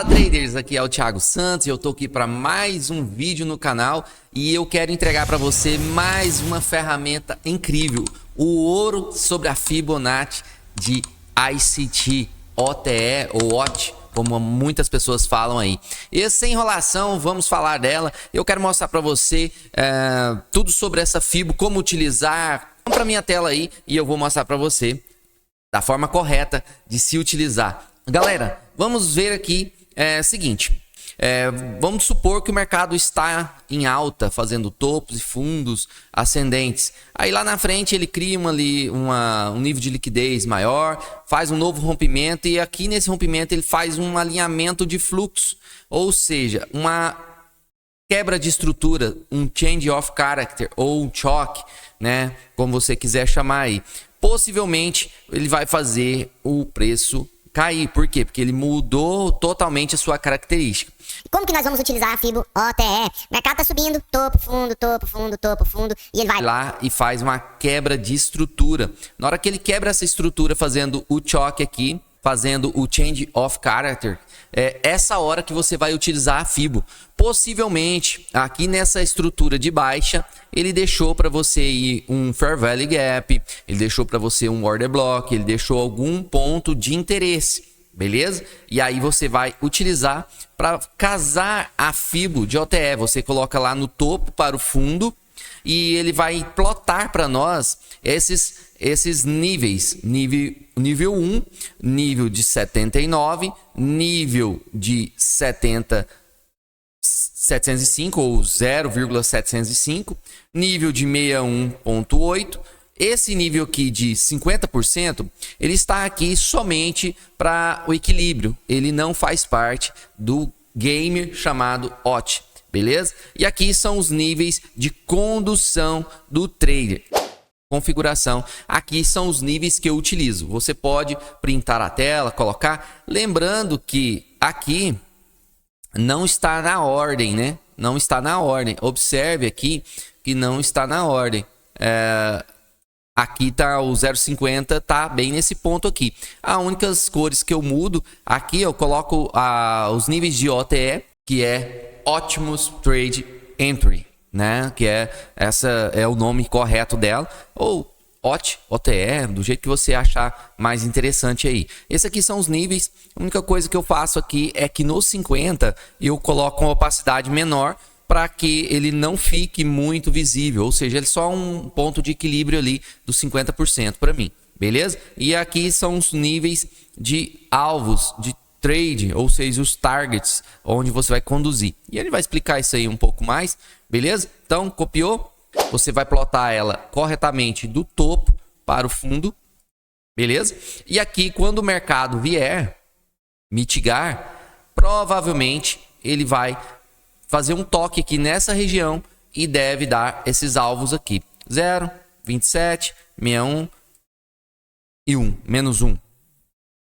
Fala traders, aqui é o Thiago Santos e eu tô aqui para mais um vídeo no canal e eu quero entregar para você mais uma ferramenta incrível, o ouro sobre a Fibonacci de ICT, OTE ou OT, como muitas pessoas falam aí. E sem enrolação, vamos falar dela. Eu quero mostrar para você tudo sobre essa Fibo, como utilizar. Vamos para minha tela aí e eu vou mostrar para você da forma correta de se utilizar. Galera, vamos ver aqui. Seguinte, vamos supor que o mercado está em alta, fazendo topos e fundos ascendentes. Aí lá na frente ele cria um nível de liquidez maior, faz um novo rompimento e aqui nesse rompimento ele faz um alinhamento de fluxo, ou seja, uma quebra de estrutura, um change of character ou um choque, né? Como você quiser chamar aí. Possivelmente ele vai fazer o preço cair. Por quê? Porque ele mudou totalmente a sua característica. Como que nós vamos utilizar a Fibo OTE? O mercado tá subindo, topo, fundo, topo, fundo, topo, fundo, e ele vai lá e faz uma quebra de estrutura. Na hora que ele quebra essa estrutura fazendo o choque aqui, fazendo o change of character, é essa hora que você vai utilizar a Fibo. Possivelmente, aqui nessa estrutura de baixa, ele deixou para você ir um Fair Value Gap, ele deixou para você um Order Block, ele deixou algum ponto de interesse, beleza? E aí você vai utilizar para casar a Fibo de OTE. Você coloca lá no topo para o fundo e ele vai plotar para nós esses níveis, nível 1, nível de 79, nível de 705 ou 0,705, nível de 61.8. Esse nível aqui de 50%, ele está aqui somente para o equilíbrio. Ele não faz parte do game chamado OT, beleza? E aqui são os níveis de condução do trader. Configuração. Aqui são os níveis que eu utilizo. Você pode printar a tela, colocar. Lembrando que aqui não está na ordem, né? Não está na ordem. Observe aqui que não está na ordem. Aqui tá o 0,50, tá bem nesse ponto aqui. As únicas cores que eu mudo, aqui eu coloco os níveis de OTE, que é Optimus Trade Entry, né? Que essa é o nome correto dela, ou OTE, do jeito que você achar mais interessante aí. Esses aqui são os níveis. A única coisa que eu faço aqui é que no 50 eu coloco uma opacidade menor para que ele não fique muito visível, ou seja, ele é só um ponto de equilíbrio ali dos 50% para mim, beleza? E aqui são os níveis de alvos de trade, ou seja, os targets, onde você vai conduzir. E ele vai explicar isso aí um pouco mais, beleza? Então, copiou? Você vai plotar ela corretamente do topo para o fundo, beleza? E aqui, quando o mercado vier mitigar, provavelmente ele vai fazer um toque aqui nessa região e deve dar esses alvos aqui. 0, 27, 61 e 1, menos 1.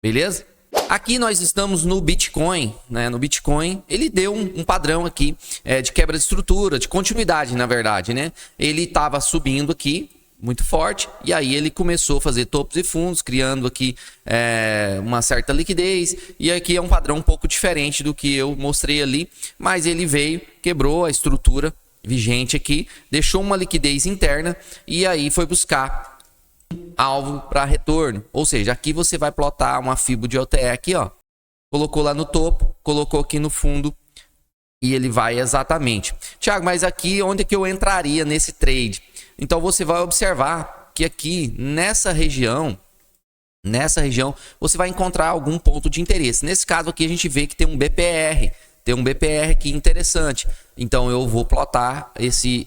Beleza? Aqui nós estamos no Bitcoin, né? No Bitcoin ele deu um padrão aqui de quebra de estrutura, de continuidade, na verdade, né? Ele estava subindo aqui muito forte e aí ele começou a fazer topos e fundos, criando aqui uma certa liquidez. E aqui é um padrão um pouco diferente do que eu mostrei ali, mas ele veio, quebrou a estrutura vigente aqui, deixou uma liquidez interna e aí foi buscar alvo para retorno. Ou seja, aqui você vai plotar uma Fibo de OTE aqui, ó. Colocou lá no topo, colocou aqui no fundo e ele vai exatamente. Thiago, mas aqui onde que eu entraria nesse trade? Então você vai observar que aqui nessa região você vai encontrar algum ponto de interesse. Nesse caso aqui a gente vê que tem um BPR, aqui interessante. Então eu vou plotar esse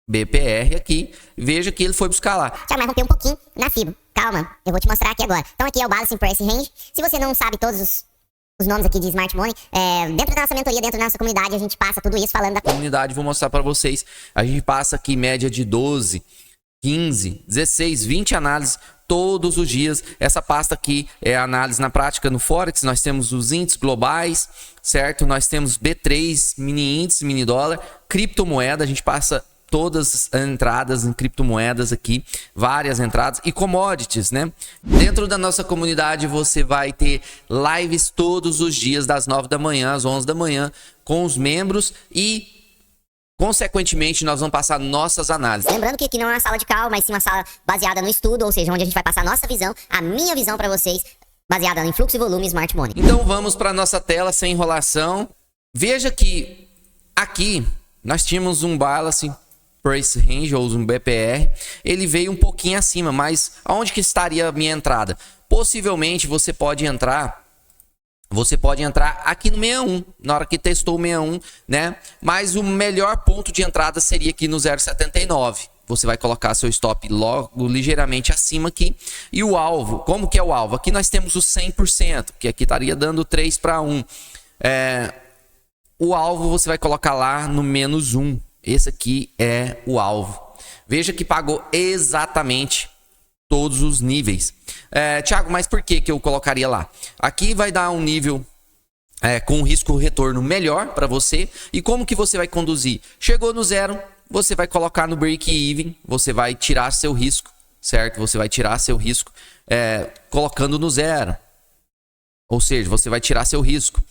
BPR aqui, veja que ele foi buscar lá. Tiago, mas rompeu um pouquinho na Fibo. Calma, eu vou te mostrar aqui agora. Então aqui é o Balancing Price Range. Se você não sabe todos os nomes aqui de Smart Money, dentro da nossa mentoria, dentro da nossa comunidade, a gente passa tudo isso falando da comunidade. Vou mostrar para vocês. A gente passa aqui média de 12, 15, 16, 20 análises todos os dias. Essa pasta aqui é a análise na prática no Forex. Nós temos os índices globais, certo? Nós temos B3, mini índice, mini dólar, criptomoeda. A gente passa todas as entradas em criptomoedas aqui, várias entradas e commodities, né? Dentro da nossa comunidade você vai ter lives todos os dias das 9 da manhã às 11 da manhã com os membros e consequentemente, nós vamos passar nossas análises. Lembrando que aqui não é uma sala de call, mas sim uma sala baseada no estudo, ou seja, onde a gente vai passar a nossa visão, a minha visão para vocês, baseada em fluxo e volume e Smart Money. Então vamos para nossa tela sem enrolação. Veja que aqui nós tínhamos um Balance Price Range, ou um BPR. Ele veio um pouquinho acima, mas aonde que estaria a minha entrada? Possivelmente você pode entrar aqui no 61, na hora que testou o 61, né? Mas o melhor ponto de entrada seria aqui no 0,79. Você vai colocar seu stop logo ligeiramente acima aqui. E o alvo, como que é o alvo? Aqui nós temos o 100%, que aqui estaria dando 3-1. O alvo você vai colocar lá no -1. Esse aqui é o alvo. Veja que pagou exatamente todos os níveis. Thiago, mas por que eu colocaria lá? Aqui vai dar um nível com risco-retorno melhor para você. E como que você vai conduzir? Chegou no 0, você vai colocar no break-even, você vai tirar seu risco, certo? Você vai tirar seu risco colocando no 0. Ou seja, você vai tirar seu risco.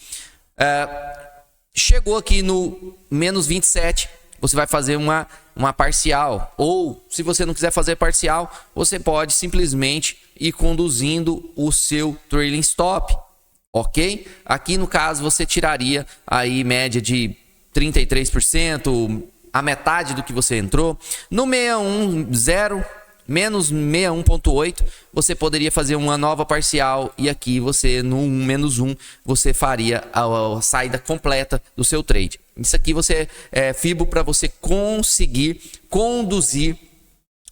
Chegou aqui no -27, você vai fazer uma parcial. Ou, se você não quiser fazer parcial, você pode simplesmente ir conduzindo o seu trailing stop, ok? Aqui, no caso, você tiraria aí média de 33%, a metade do que você entrou. No 610, menos 61,8, você poderia fazer uma nova parcial. E aqui, você no -1, você faria a saída completa do seu trade. Isso aqui você FIBO para você conseguir conduzir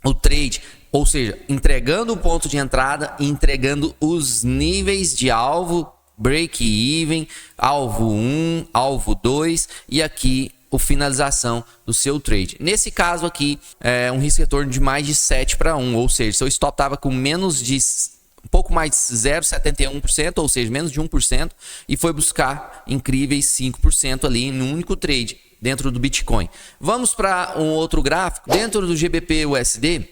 o trade, ou seja, entregando o ponto de entrada e entregando os níveis de alvo, break-even, alvo 1, alvo 2 e aqui o finalização do seu trade. Nesse caso aqui, um risco-retorno de mais de 7-1, ou seja, seu stop estava com um pouco mais de 0,71%, ou seja, menos de 1%, e foi buscar incríveis 5% ali em um único trade dentro do Bitcoin. Vamos para um outro gráfico. Dentro do GBP/USD,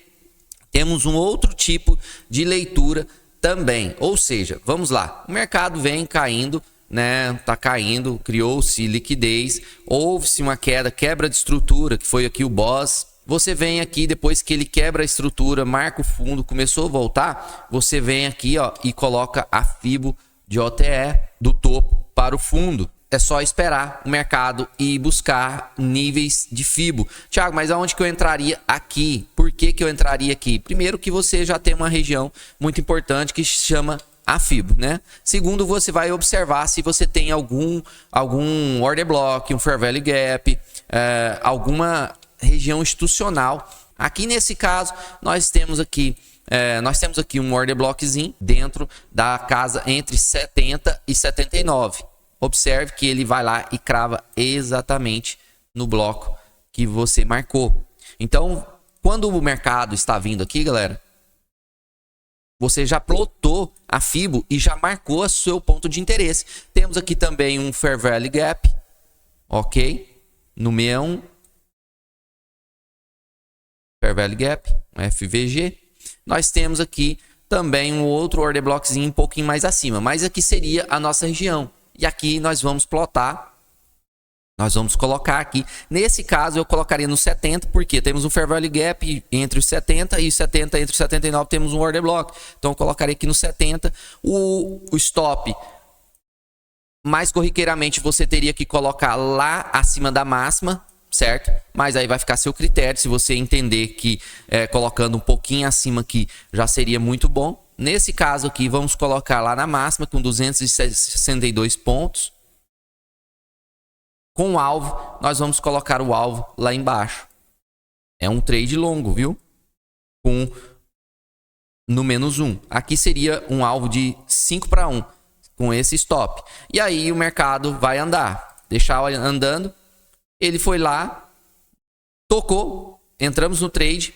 temos um outro tipo de leitura também. Ou seja, vamos lá, o mercado vem caindo, né? Tá caindo, criou-se liquidez, houve-se uma quebra de estrutura, que foi aqui o boss. Você vem aqui, depois que ele quebra a estrutura, marca o fundo, começou a voltar, você vem aqui, ó, e coloca a FIBO de OTE do topo para o fundo. É só esperar o mercado e buscar níveis de FIBO. Thiago, mas aonde que eu entraria aqui? Por que eu entraria aqui? Primeiro que você já tem uma região muito importante que se chama a FIBO, né? Segundo, você vai observar se você tem algum order block, um fair value gap, alguma região institucional. Aqui nesse caso nós temos aqui um order blockzinho dentro da casa entre 70 e 79. Observe que ele vai lá e crava exatamente no bloco que você marcou. Então, quando o mercado está vindo aqui, galera, você já plotou a FIBO e já marcou o seu ponto de interesse. Temos aqui também um fair value gap, ok? No 61. Fair value gap, FVG. Nós temos aqui também um outro order blockzinho um pouquinho mais acima, mas aqui seria a nossa região. E aqui nós vamos plotar, nós vamos colocar aqui. Nesse caso eu colocaria no 70, porque temos um fair value gap entre os 70 e os 70 entre os 79 temos um order block. Então eu colocaria aqui no 70. O stop, mais corriqueiramente você teria que colocar lá acima da máxima, certo? Mas aí vai ficar a seu critério. Se você entender que colocando um pouquinho acima aqui já seria muito bom. Nesse caso aqui, vamos colocar lá na máxima com 262 pontos. Com o alvo, nós vamos colocar o alvo lá embaixo. É um trade longo, viu? No -1. Aqui seria um alvo de 5-1 com esse stop. E aí o mercado vai andar. Deixar andando. Ele foi lá, tocou, entramos no trade.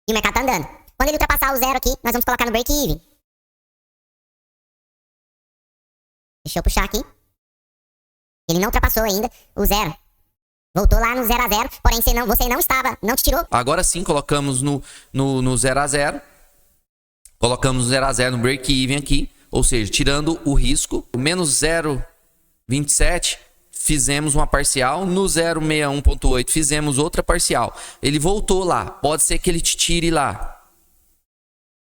E o mercado tá andando. Quando ele ultrapassar o 0 aqui, nós vamos colocar no break-even. Deixa eu puxar aqui. Ele não ultrapassou ainda o 0. Voltou lá no 0 a 0, porém você não estava, não te tirou. Agora sim, colocamos no 0 a 0. Colocamos 0 a 0 no break-even aqui. Ou seja, tirando o risco. Menos 0,27, fizemos uma parcial. No 0,61.8, fizemos outra parcial. Ele voltou lá. Pode ser que ele te tire lá.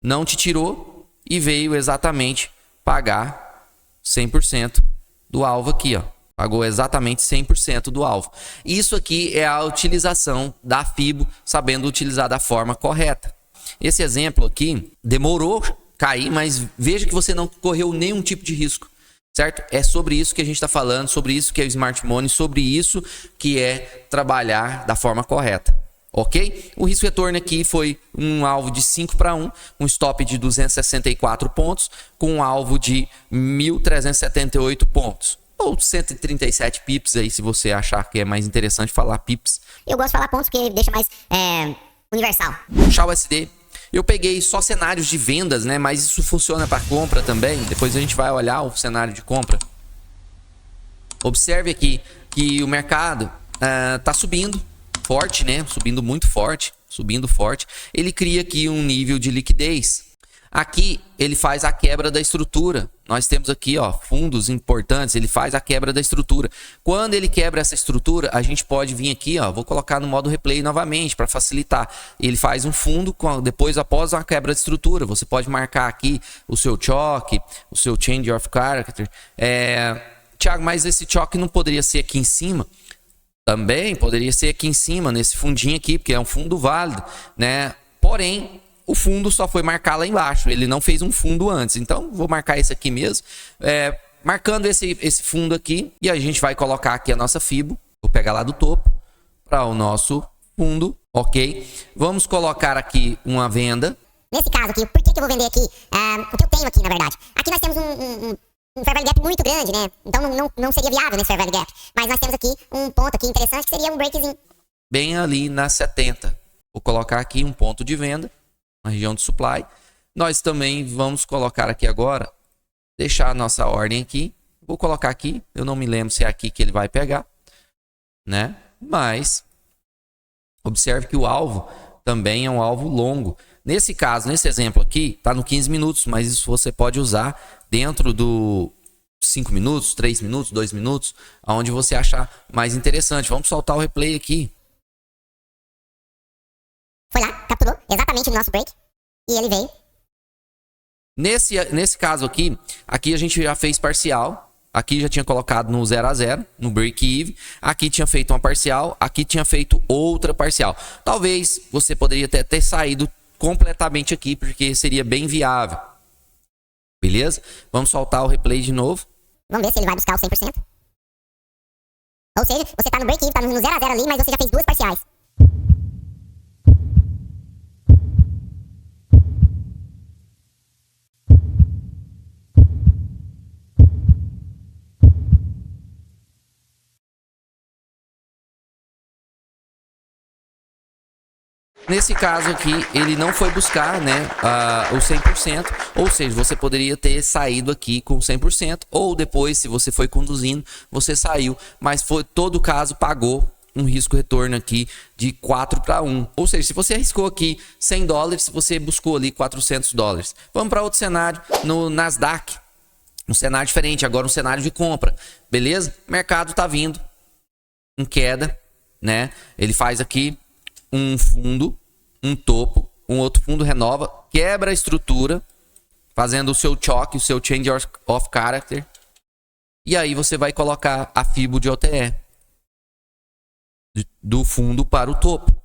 Não te tirou e veio exatamente pagar 100% do alvo aqui, ó. Pagou exatamente 100% do alvo. Isso aqui é a utilização da FIBO, sabendo utilizar da forma correta. Esse exemplo aqui demorou cair, mas veja que você não correu nenhum tipo de risco, certo? É sobre isso que a gente está falando, sobre isso que é o Smart Money, sobre isso que é trabalhar da forma correta. Ok? O risco retorno aqui foi um alvo de 5 para 1, um stop de 264 pontos, com um alvo de 1.378 pontos. Ou 137 pips aí, se você achar que é mais interessante falar pips. Eu gosto de falar pontos porque deixa mais universal. XAUSD. Eu peguei só cenários de vendas, né? Mas isso funciona para compra também. Depois a gente vai olhar o cenário de compra. Observe aqui que o mercado tá subindo forte, né? Subindo muito forte, subindo forte. Ele cria aqui um nível de liquidez. Aqui ele faz a quebra da estrutura. Nós temos aqui, ó, fundos importantes. Ele faz a quebra da estrutura. Quando ele quebra essa estrutura, a gente pode vir aqui, ó, vou colocar no modo replay novamente para facilitar. Ele faz um fundo depois após a quebra de estrutura. Você pode marcar aqui o seu choke, o seu change of character. Thiago, mas esse choke não poderia ser aqui em cima? Também poderia ser aqui em cima, nesse fundinho aqui, porque é um fundo válido, né? Porém, o fundo só foi marcar lá embaixo. Ele não fez um fundo antes. Então, vou marcar esse aqui mesmo. Marcando esse fundo aqui. E a gente vai colocar aqui a nossa FIBO. Vou pegar lá do topo para o nosso fundo. Ok? Vamos colocar aqui uma venda. Nesse caso aqui, por que eu vou vender aqui? O que eu tenho aqui, na verdade. Aqui nós temos um fair value gap muito grande, né? Então, não seria viável nesse fair value gap. Mas nós temos aqui um ponto aqui interessante que seria um breakzinho. Bem ali na 70. Vou colocar aqui um ponto de venda. Na região de supply. Nós também vamos colocar aqui agora, deixar a nossa ordem aqui. Vou colocar aqui, eu não me lembro se é aqui que ele vai pegar, né? Mas observe que o alvo também é um alvo longo. Nesse caso, nesse exemplo aqui, está no 15 minutos, mas isso você pode usar dentro do 5 minutos, 3 minutos, 2 minutos, aonde você achar mais interessante. Vamos soltar o replay aqui. Foi lá, capturou exatamente no nosso break e ele veio. Nesse caso aqui a gente já fez parcial. Aqui já tinha colocado no 0 a 0, no break-even. Aqui tinha feito uma parcial, aqui tinha feito outra parcial. Talvez você poderia até ter saído completamente aqui, porque seria bem viável. Beleza? Vamos soltar o replay de novo. Vamos ver se ele vai buscar o 100%. Ou seja, você tá no break-even, tá no 0 a 0 ali, mas você já fez duas parciais. Nesse caso aqui, ele não foi buscar, né, o 100%, ou seja, você poderia ter saído aqui com 100%, ou depois, se você foi conduzindo, você saiu, mas foi todo caso pagou um risco retorno aqui de 4 para 1. Ou seja, se você arriscou aqui $100, você buscou ali $400. Vamos para outro cenário, no Nasdaq, um cenário diferente, agora um cenário de compra, beleza? O mercado tá vindo em queda, né? Ele faz aqui um fundo, um topo, um outro fundo renova, quebra a estrutura, fazendo o seu choque, o seu change of character. E aí você vai colocar a FIBO de OTE do fundo para o topo.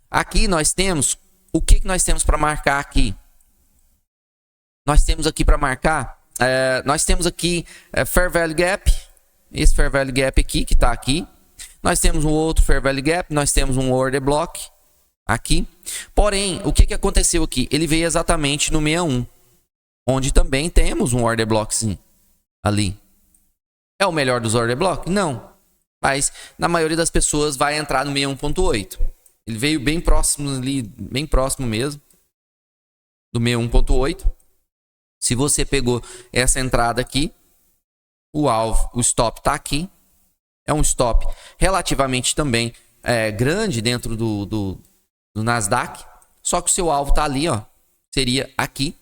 Aqui nós temos, o que nós temos para marcar aqui? Nós temos aqui para marcar, nós temos aqui Fair Value Gap, esse Fair Value Gap aqui, que está aqui. Nós temos um outro Fair Value Gap, nós temos um Order Block aqui. Porém, o que aconteceu aqui? Ele veio exatamente no 61, onde também temos um Order Blockzinho ali. É o melhor dos Order Block? Não. Mas na maioria das pessoas vai entrar no 61.8. Ele veio bem próximo ali, bem próximo mesmo do 61.8. Se você pegou essa entrada aqui, o alvo, o stop está aqui. É um stop relativamente também grande dentro do Nasdaq. Só que o seu alvo tá ali, ó. Seria aqui.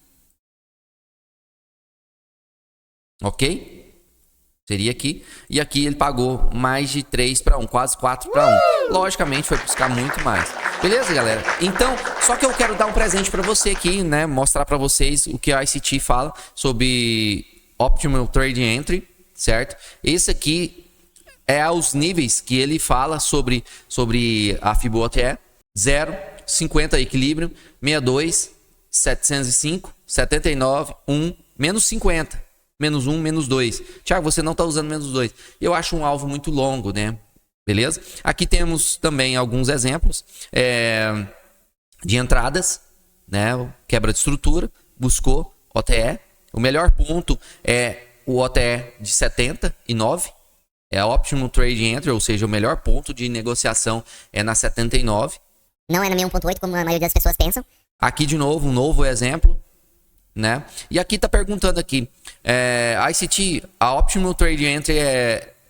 Ok? Seria aqui. E aqui ele pagou mais de 3 para 1, quase 4 para 1. Logicamente foi buscar muito mais. Beleza, galera? Então, só que eu quero dar um presente para você aqui, né? Mostrar para vocês o que a ICT fala sobre Optimal Trade Entry, certo? Esse aqui é os níveis que ele fala sobre a Fibonacci. 0, 50 equilíbrio, 62, 705, 79, 1, menos 50. Menos 1, menos 2. Thiago, você não está usando menos 2. Eu acho um alvo muito longo, né? Beleza? Aqui temos também alguns exemplos de entradas, né? Quebra de estrutura, buscou OTE. O melhor ponto é o OTE de 79. É a Optimum Trade Entry, ou seja, o melhor ponto de negociação é na 79. Não é na 1.8, como a maioria das pessoas pensam. Aqui de novo, um novo exemplo. Né? E aqui tá perguntando aqui, ICT, a Optimal Trade Entry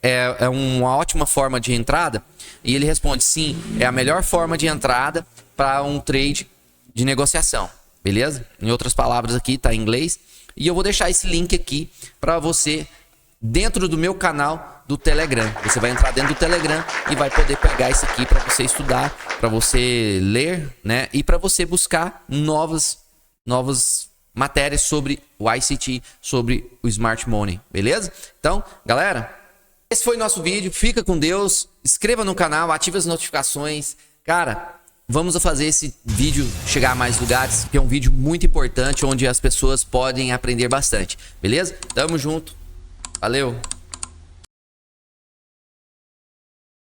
é uma ótima forma de entrada? E ele responde, sim, é a melhor forma de entrada para um trade de negociação, beleza? Em outras palavras aqui, tá em inglês. E eu vou deixar esse link aqui para você dentro do meu canal do Telegram. Você vai entrar dentro do Telegram e vai poder pegar isso aqui para você estudar, para você ler, né? E para você buscar novas matérias sobre o ICT, sobre o Smart Money, beleza? Então, galera, esse foi o nosso vídeo. Fica com Deus, inscreva no canal, ative as notificações. Cara, vamos fazer esse vídeo chegar a mais lugares, que é um vídeo muito importante, onde as pessoas podem aprender bastante, beleza? Tamo junto, valeu!